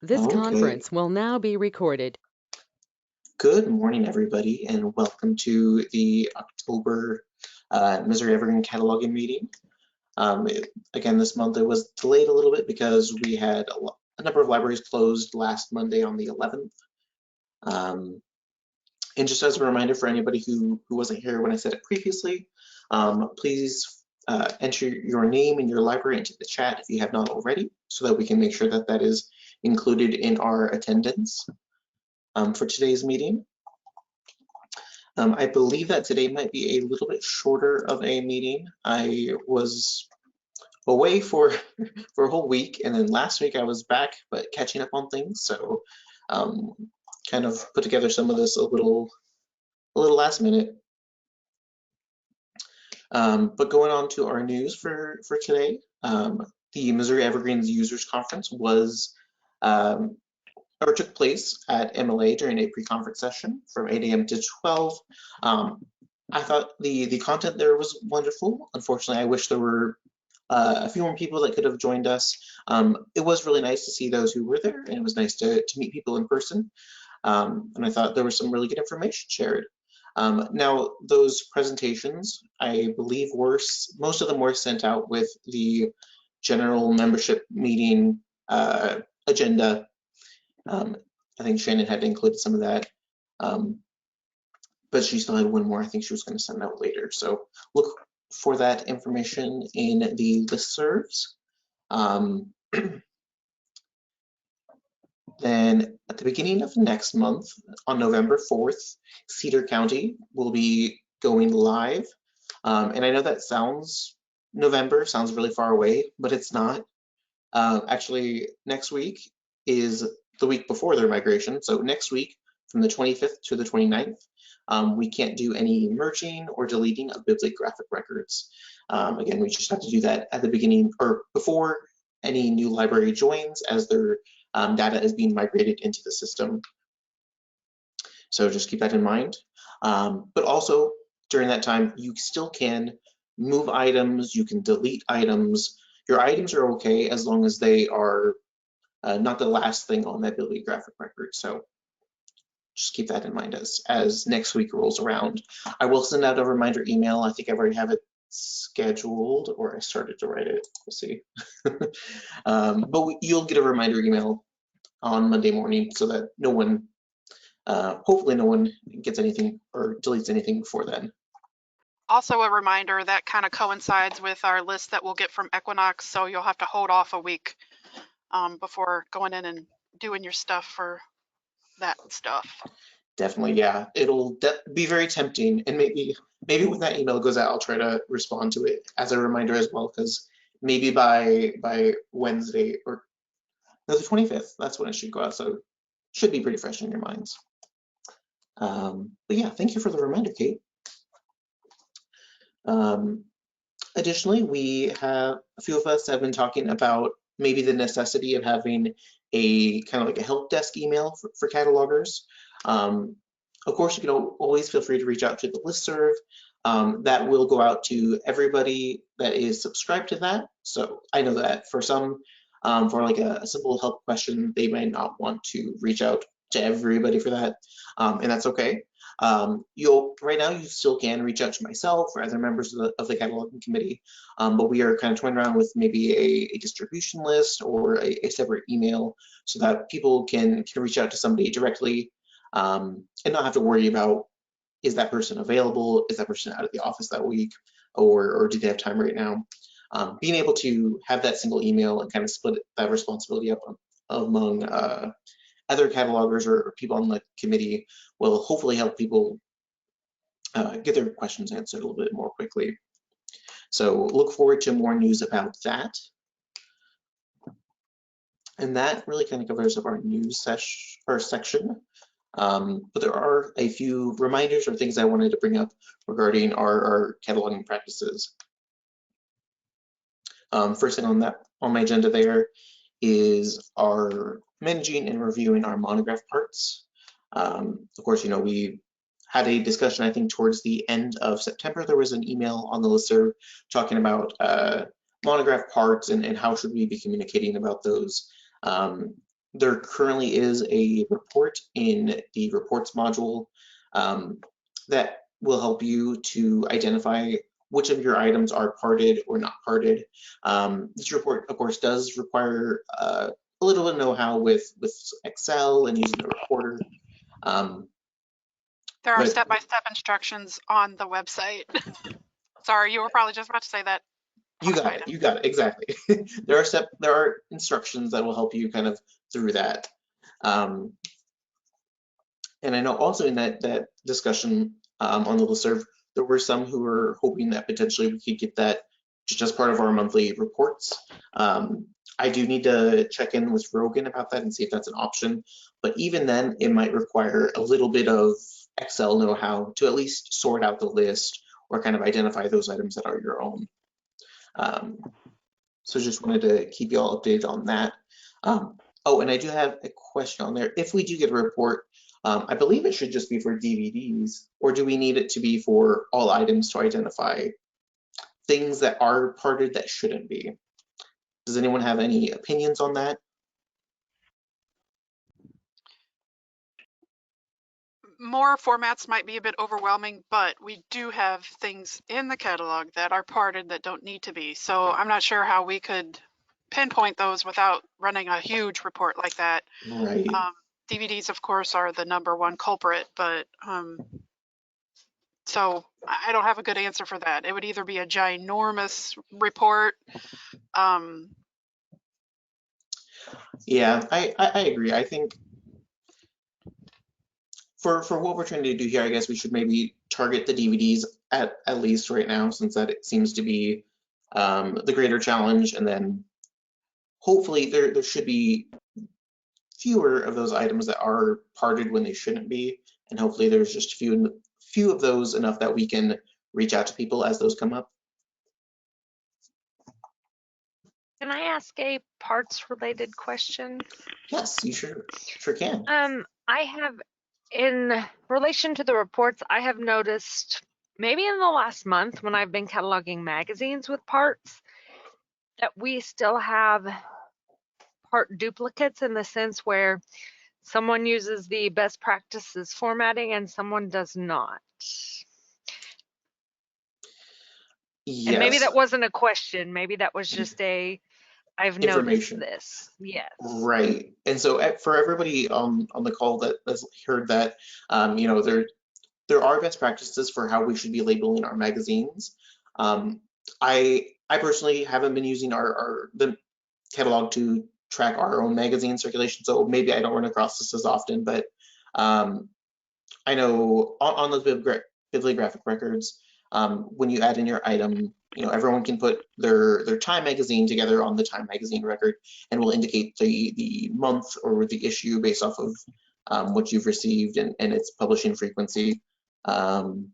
This Okay. conference will now be recorded. Good morning, everybody, and welcome to the October Missouri Evergreen cataloging meeting. Again, this month it was delayed a little bit because we had a number of libraries closed last Monday on the 11th. And just as a reminder for anybody who wasn't here when I said it previously, please enter your name and your library into the chat if you have not already, so that we can make sure that that is included in our attendance for today's meeting. I believe that today might be a little bit shorter of a meeting. I was away for for a whole week, and then last week I was back, but catching up on things. So, um, kind of put together some of this a little last minute. But going on to our news for today, the Missouri Evergreens Users Conference was um, or took place at MLA during a pre-conference session from 8 a.m. to 12. Um, I thought the content there was wonderful. Unfortunately, I wish there were a few more people that could have joined us. It was really nice to see those who were there, and it was nice to meet people in person. And I thought there was some really good information shared. Now, those presentations, I believe, most of them were sent out with the general membership meeting agenda. I think Shannon had included some of that, um, but she still had one more I think she was going to send out later. So look for that information in the listservs. Um, then at the beginning of next month, on November 4th, Cedar County will be going live. And I know that November sounds really far away, but it's not. Actually, next week is the week before their migration. So next week, from the 25th to the 29th, we can't do any merging or deleting of bibliographic records. Again, we just have to do that at the beginning or before any new library joins as their data is being migrated into the system. So just keep that in mind. But also during that time, you still can move items, you can delete items. Your items are okay as long as they are not the last thing on that bibliographic record. So just keep that in mind as next week rolls around. I will send out a reminder email. I think I've already have it scheduled, or I started to write it. We'll see. But you'll get a reminder email on Monday morning so that hopefully no one gets anything or deletes anything before then. Also a reminder that kind of coincides with our list that we'll get from Equinox, so you'll have to hold off a week before going in and doing your stuff for that stuff. Definitely, yeah. It'll be very tempting, and maybe when that email goes out, I'll try to respond to it as a reminder as well, because maybe by Wednesday or no, the 25th, that's when it should go out. So it should be pretty fresh in your minds. But yeah, thank you for the reminder, Kate. Additionally, a few of us have been talking about maybe the necessity of having a kind of like a help desk email for catalogers. Of course, you can always feel free to reach out to the listserv. That will go out to everybody that is subscribed to that. So I know that for some, for like a simple help question, they might not want to reach out to everybody for that, and that's okay. Right now you still can reach out to myself or other members of the cataloging committee, but we are kind of toying around with maybe a distribution list or a separate email so that people can reach out to somebody directly, and not have to worry about, is that person available? Is that person out of the office that week? Or do they have time right now? Being able to have that single email and kind of split that responsibility up among other catalogers or people on the committee will hopefully help people get their questions answered a little bit more quickly. So look forward to more news about that. And that really kind of covers up our news section. But there are a few reminders or things I wanted to bring up regarding our cataloging practices. First thing on my agenda there is our managing and reviewing our monograph parts. Of course, we had a discussion, I think, towards the end of September. There was an email on the listserv talking about monograph parts and how should we be communicating about those. there currently is a report in the reports module um, that will help you to identify which of your items are parted or not parted. This report, of course, does require a little bit of know-how with Excel and using the reporter. There are But step-by-step instructions on the website. Sorry, you were probably just about to say that. you got it. You got it. Exactly. There are instructions that will help you kind of through that. Um, and I know also in that discussion on the listserv, there were some who were hoping that potentially we could get that just as part of our monthly reports. I do need to check in with Rogan about that and see if that's an option. But even then, it might require a little bit of Excel know-how to at least sort out the list or kind of identify those items that are your own. So just wanted to keep you all updated on that. Oh, and I do have a question on there. If we do get a report, I believe it should just be for DVDs, or do we need it to be for all items to identify things that are parted that shouldn't be? Does anyone have any opinions on that? More formats might be a bit overwhelming, but we do have things in the catalog that are parted that don't need to be. So I'm not sure how we could pinpoint those without running a huge report like that. Right. DVDs, of course, are the #1 culprit, but so I don't have a good answer for that. It would either be a ginormous report. Yeah, I agree. I think for what we're trying to do here, I guess we should maybe target the DVDs at least right now, since that it seems to be the greater challenge, and then hopefully there should be fewer of those items that are parted when they shouldn't be, and hopefully there's just few of those enough that we can reach out to people as those come up. Can I ask a parts related question? Yes, you sure can. I have, in relation to the reports, I have noticed maybe in the last month when I've been cataloging magazines with parts that we still have part duplicates in the sense where someone uses the best practices formatting and someone does not. And maybe Yes, that wasn't a question. Maybe that was just a, I've noticed information. this. Yes. Right. And so for everybody on the call that has heard that, you know, there are best practices for how we should be labeling our magazines. I personally haven't been using the catalog to track our own magazine circulation, so maybe I don't run across this as often, but I know on those bibliographic records, when you add in your item, you know, everyone can put their Time magazine together on the Time magazine record, and will indicate the month or the issue based off of what you've received and its publishing frequency. Where am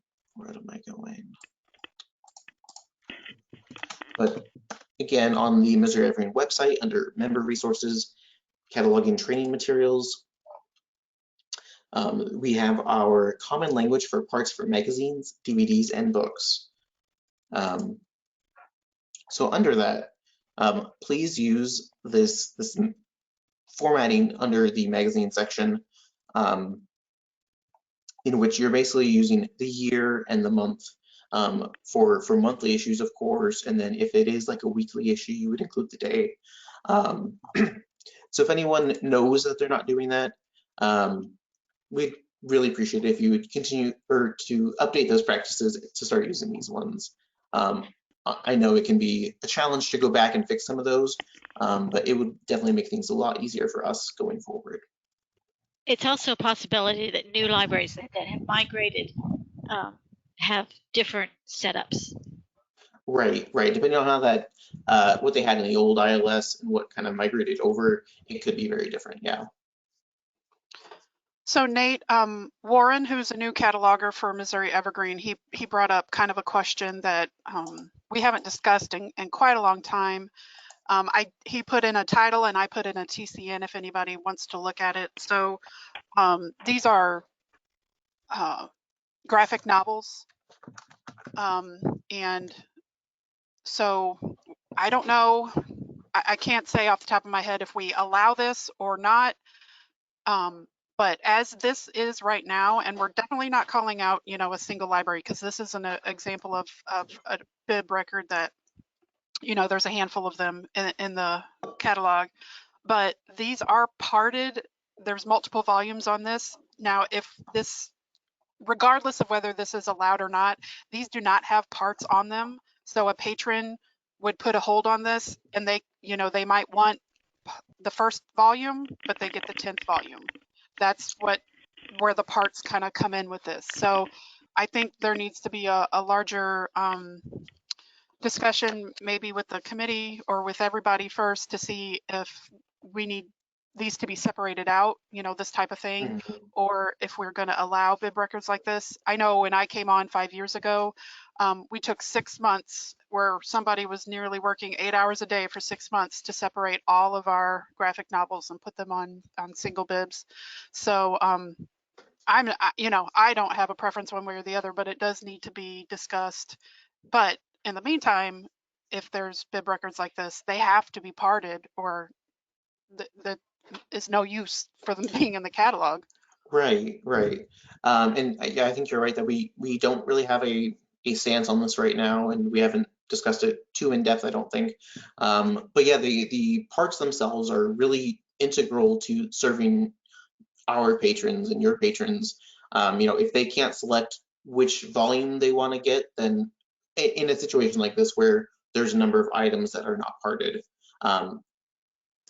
I going? But again, on the Missouri Evergreen website, under Member Resources, Cataloging Training Materials, we have our common language for parts for magazines, DVDs, and books. So under that, please use this formatting under the magazine section, in which you're basically using the year and the month for monthly issues, of course, and then if it is like a weekly issue, you would include the day. So if anyone knows that they're not doing that, we'd really appreciate it if you would continue or to update those practices to start using these ones. I know it can be a challenge to go back and fix some of those, but it would definitely make things a lot easier for us going forward. It's also a possibility that new libraries that have migrated have different setups. Right, right. Depending on how that, what they had in the old ILS and what kind of migrated over, it could be very different. Yeah. So Nate, Warren, who's a new cataloger for Missouri Evergreen, he brought up kind of a question that we haven't discussed in quite a long time. He put in a title and I put in a TCN if anybody wants to look at it. So these are graphic novels, and so I don't know I can't say off the top of my head if we allow this or not. But as this is right now, and we're definitely not calling out, you know, a single library, because this is an example of a bib record that, you know, there's a handful of them in the catalog, but these are parted. There's multiple volumes on this. Now, if this, regardless of whether this is allowed or not, these do not have parts on them. So a patron would put a hold on this, and they, you know, they might want the first volume, but they get the 10th volume. That's where the parts kind of come in with this. So I think there needs to be a larger discussion, maybe with the committee or with everybody first, to see if we need these to be separated out, you know, this type of thing, or if we're going to allow bib records like this. I know when I came on 5 years ago, we took 6 months where somebody was nearly working 8 hours a day for 6 months to separate all of our graphic novels and put them on single bibs. So you know, I don't have a preference one way or the other, but it does need to be discussed. But in the meantime, if there's bib records like this, they have to be parted, or that is no use for them being in the catalog. Right, right. And yeah, I think you're right that we don't really have a stance on this right now, and we haven't discussed it too in depth, I don't think. But yeah, the parts themselves are really integral to serving our patrons and your patrons. You know, if they can't select which volume they want to get, then in a situation like this where there's a number of items that are not parted,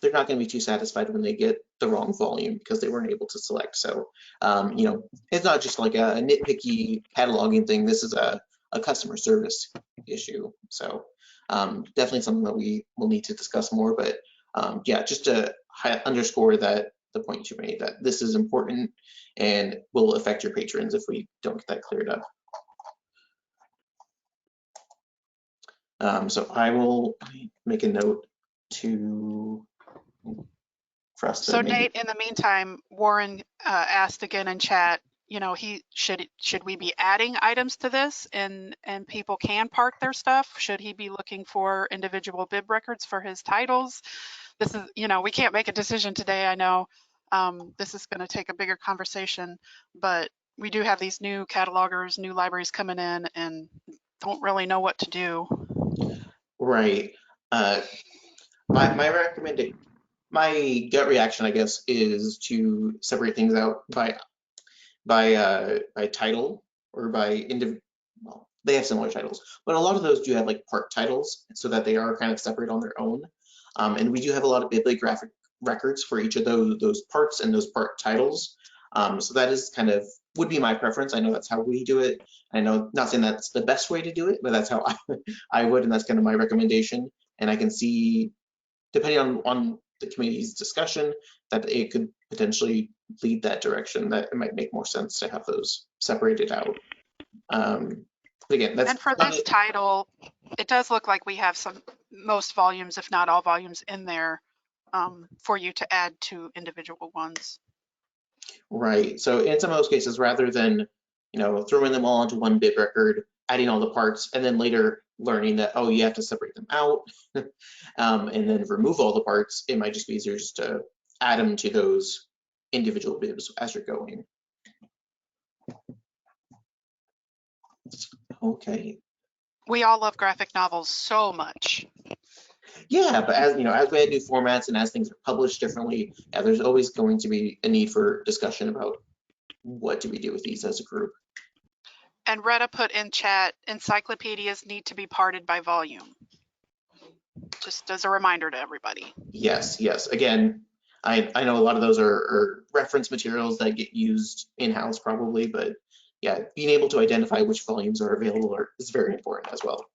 they're not going to be too satisfied when they get the wrong volume because they weren't able to select. So, you know, it's not just like a nitpicky cataloging thing. This is a customer service issue. So, definitely something that we will need to discuss more. But yeah, just to underscore that the point you made, that this is important and will affect your patrons if we don't get that cleared up. So I will make a note to for us to So maybe. Nate, in the meantime, Warren asked again in chat, you know, he should we be adding items to this, and people can park their stuff? Should he be looking for individual bib records for his titles? This is, you know, we can't make a decision today. I know this is going to take a bigger conversation, but we do have these new catalogers, new libraries coming in, and don't really know what to do. Right. My recommendation, my gut reaction, I guess, is to separate things out by title or by individual. Well, they have similar titles, but a lot of those do have like part titles, so that they are kind of separate on their own. And we do have a lot of bibliographic records for each of those parts and those part titles. So that is kind of would be my preference. I know that's how we do it. I know, not saying that's the best way to do it, but that's how I would, and that's kind of my recommendation. And I can see, depending on the committee's discussion, that it could potentially lead that direction, that it might make more sense to have those separated out. But again, that's And for this title, it does look like we have most volumes, if not all volumes, in there for you to add to individual ones. right. So in some of those cases, rather than, you know, throwing them all onto one bib record, adding all the parts, and then later learning that, oh, you have to separate them out and then remove all the parts, it might just be easier just to add them to those individual bibs as you're going. Okay. We all love graphic novels so much. Yeah, but as you know, as we add new formats and as things are published differently, yeah, there's always going to be a need for discussion about what do we do with these as a group. And Retta put in chat, encyclopedias need to be parted by volume. Just as a reminder to everybody. Yes, yes. Again, I know a lot of those are reference materials that get used in-house probably, but yeah, being able to identify which volumes are available is very important as well.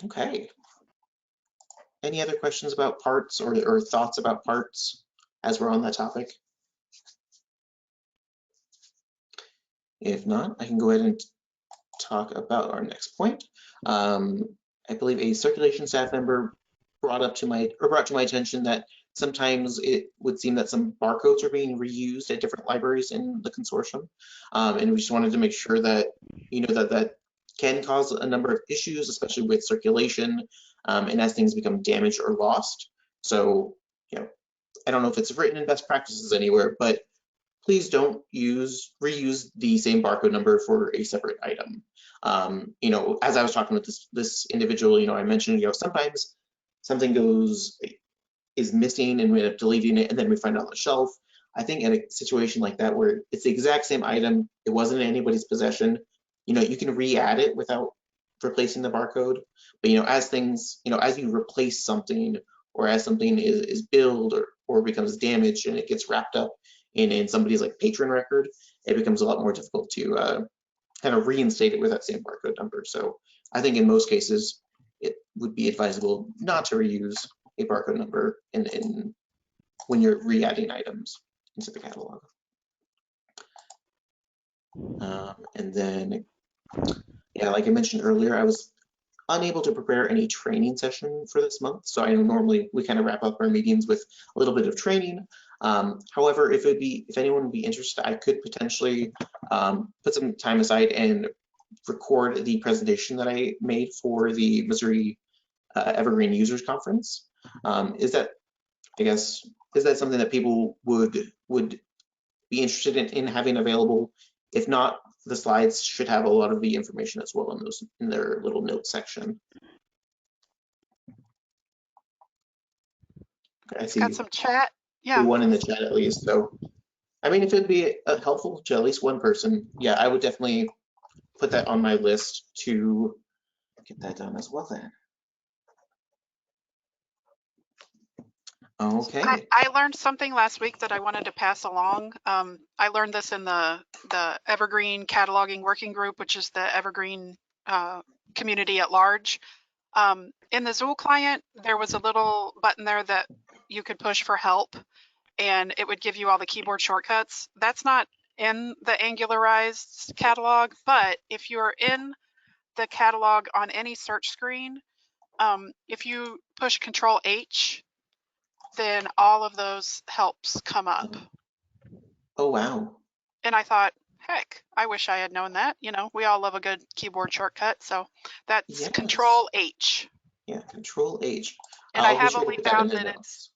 Okay. Any other questions about parts or thoughts about parts as we're on that topic? If not, I can go ahead and talk about our next point. I believe a circulation staff member brought to my attention that sometimes it would seem that some barcodes are being reused at different libraries in the consortium, and we just wanted to make sure that you know that can cause a number of issues, especially with circulation. and as things become damaged or lost. So, you know, I don't know if it's written in best practices anywhere, but please don't reuse the same barcode number for a separate item. You know, as I was talking with this individual, you know, I mentioned, you know, sometimes something is missing and we end up deleting it and then we find it on the shelf. I think in a situation like that where it's the exact same item, it wasn't in anybody's possession, you know, you can re-add it without replacing the barcode. But, you know, as things, you know, as you replace something or as something is billed or becomes damaged and it gets wrapped up in somebody's like patron record, it becomes a lot more difficult to kind of reinstate it with that same barcode number. So I think in most cases, it would be advisable not to reuse a barcode number when you're re-adding items into the catalog. And then, yeah, like I mentioned earlier, I was unable to prepare any training session for this month. So I know normally we kind of wrap up our meetings with a little bit of training. However, if anyone would be interested, I could potentially put some time aside and record the presentation that I made for the Missouri Evergreen Users Conference. Is that something that people would be interested in having available? If not, the slides should have a lot of the information as well in their little notes section. I see Got some chat. Yeah. one in the chat at least. So, I mean, if it'd be helpful to at least one person, yeah, I would definitely put that on my list to get that done as well then. Okay. I learned something last week that I wanted to pass along. I learned this in the Evergreen Cataloging Working Group, which is the Evergreen community at large. In the Zool client, there was a little button there that you could push for help, and it would give you all the keyboard shortcuts. That's not in the angularized catalog, but if you're in the catalog on any search screen, if you push Control H, then all of those helps come up. Oh, wow. And I thought, heck, I wish I had known that. You know, we all love a good keyboard shortcut. So that's Yes. Control H. Yeah, Control H. And I I'll be have sure to only put that in found the that notes.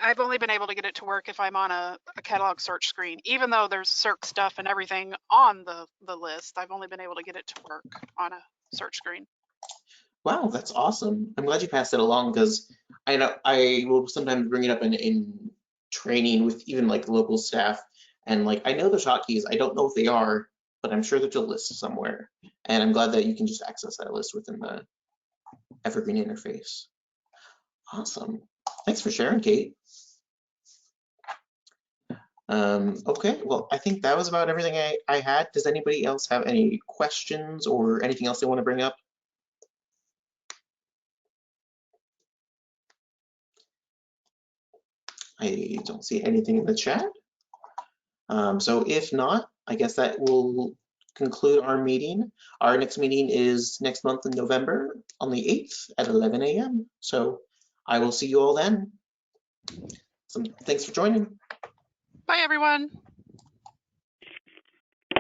I've only been able to get it to work if I'm on a catalog search screen. Even though there's circ stuff and everything on the list, I've only been able to get it to work on a search screen. Wow, that's awesome. I'm glad you passed it along because I know I will sometimes bring it up in training with even like local staff. And like, I know there's hotkeys. I don't know if they are, but I'm sure there's a list somewhere. And I'm glad that you can just access that list within the Evergreen interface. Awesome. Thanks for sharing, Kate. Okay, well, I think that was about everything I had. Does anybody else have any questions or anything else they want to bring up? I don't see anything in the chat. So if not, I guess that will conclude our meeting. Our next meeting is next month in November on the 8th at 11 a.m. So I will see you all then. Thanks for joining. Bye, everyone.